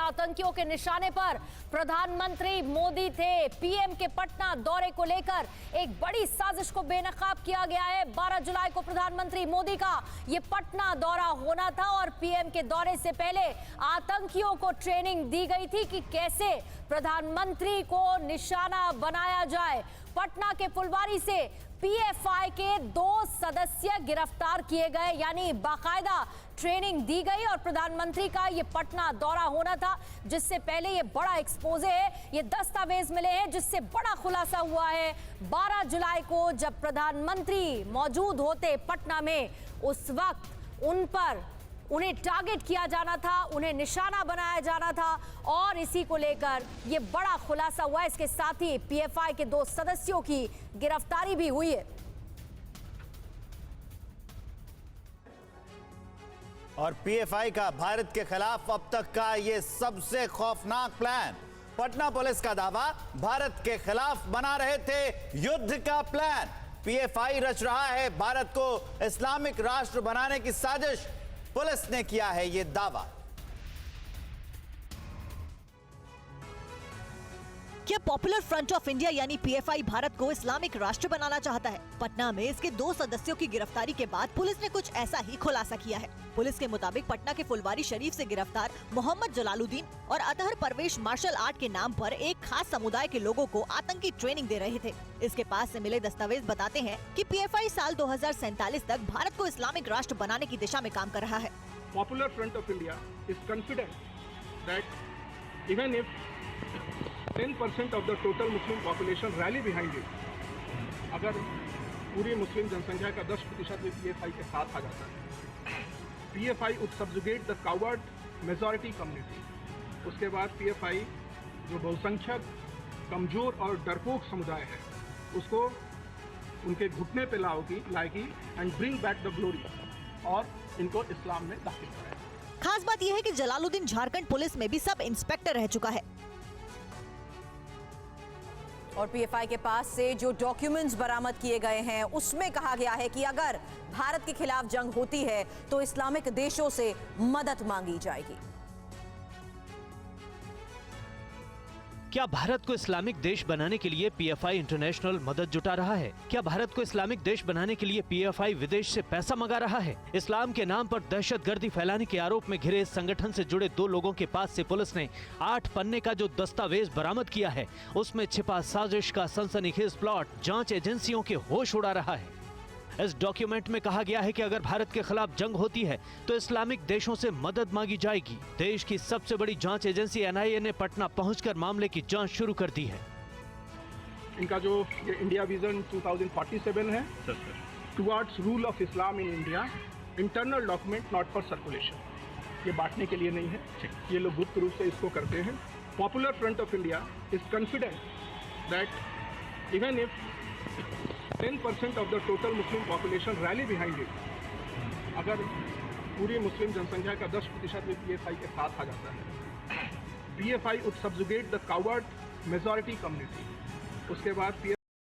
आतंकियों के निशाने पर प्रधानमंत्री मोदी थे। पीएम के पटना दौरे को लेकर एक बड़ी साजिश को बेनकाब किया गया है। 12 जुलाई को प्रधानमंत्री मोदी का ये पटना दौरा होना था और पीएम के दौरे से पहले आतंकियों को ट्रेनिंग दी गई थी कि कैसे प्रधानमंत्री को निशाना बनाया जाए। पटना के फुलवारी से पीएफआई के 2 सदस्य गिरफ्तार किए गए, यानी बाकायदा ट्रेनिंग दी गई और प्रधानमंत्री का ये पटना दौरा होना था, जिससे पहले ये बड़ा एक्सपोजे है, ये दस्तावेज मिले हैं जिससे बड़ा खुलासा हुआ है। 12 जुलाई को जब प्रधानमंत्री मौजूद होते पटना में, उस वक्त उन्हें टारगेट किया जाना था, उन्हें निशाना बनाया जाना था और इसी को लेकर ये बड़ा खुलासा हुआ है। इसके साथ ही पीएफआई के 2 सदस्यों की गिरफ्तारी भी हुई है। और पीएफआई का भारत के खिलाफ अब तक का ये सबसे खौफनाक प्लान। पटना पुलिस का दावा, भारत के खिलाफ बना रहे थे युद्ध का प्लान। पीएफआई रच रहा है भारत को इस्लामिक राष्ट्र बनाने की साजिश। पुलिस ने किया है यह दावा। क्या पॉपुलर फ्रंट ऑफ इंडिया यानी पीएफआई भारत को इस्लामिक राष्ट्र बनाना चाहता है? पटना में इसके 2 सदस्यों की गिरफ्तारी के बाद पुलिस ने कुछ ऐसा ही खुलासा किया है। पुलिस के मुताबिक पटना के फुलवारी शरीफ से गिरफ्तार मोहम्मद जलालुद्दीन और अतहर परवेश मार्शल आर्ट के नाम पर एक खास समुदाय के लोगों को आतंकी ट्रेनिंग दे रहे थे। इसके पास से मिले दस्तावेज बताते हैं कि पीएफआई साल 2047 तक भारत को इस्लामिक राष्ट्र बनाने की दिशा में काम कर रहा है। Popular Front of India is confident that even if 10% of the total Muslim population rally behind it, अगर पूरी मुस्लिम जनसंख्या का 10% भी पीएफआई के साथ आ जाता है, PFI would subjugate the coward majority community। उसके बाद पीएफआई जो बहुसंख्यक, कमजोर और डरपोक समुदाय है, उसको उनके घुटने पे लाएगी and bring back the glory और इनको इस्लाम में दाखिल कराया। खास बात यह है कि जलालुद्दीन झारखंड पुलिस में भी सब इंस्पेक्टर रह चुका है। और पीएफआई के पास से जो डॉक्यूमेंट्स बरामद किए गए हैं, उसमें कहा गया है कि अगर भारत के खिलाफ जंग होती है तो इस्लामिक देशों से मदद मांगी जाएगी। क्या भारत को इस्लामिक देश बनाने के लिए पीएफआई इंटरनेशनल मदद जुटा रहा है? क्या भारत को इस्लामिक देश बनाने के लिए पीएफआई विदेश से पैसा मंगा रहा है? इस्लाम के नाम पर दहशतगर्दी फैलाने के आरोप में घिरे इस संगठन से जुड़े 2 लोगों के पास से पुलिस ने 8 पन्ने का जो दस्तावेज बरामद किया है, उसमें छिपा साजिश का सनसनीखेज प्लॉट जांच एजेंसियों के होश उड़ा रहा है। इस डॉक्यूमेंट में कहा गया है कि अगर भारत के खिलाफ जंग होती है तो इस्लामिक देशों से मदद मांगी जाएगी। देश की सबसे बड़ी जांच एजेंसी एनआईए ने पटना पहुंचकर मामले की जांच शुरू कर दी है। इनका जो ये इंडिया विजन 2047 है, towards rule of Islam in India, internal document not for circulation, ये बांटने के लिए नहीं है, ये लोग गुप्त रूप से इसको करते हैं। Popular front of India is confident that even if 10% of the total Muslim population rally behind it, अगर पूरी मुस्लिम जनसंख्या का 10% भी पीएफआई के साथ आ जाता है, PFI would subjugate the coward majority community। उसके बाद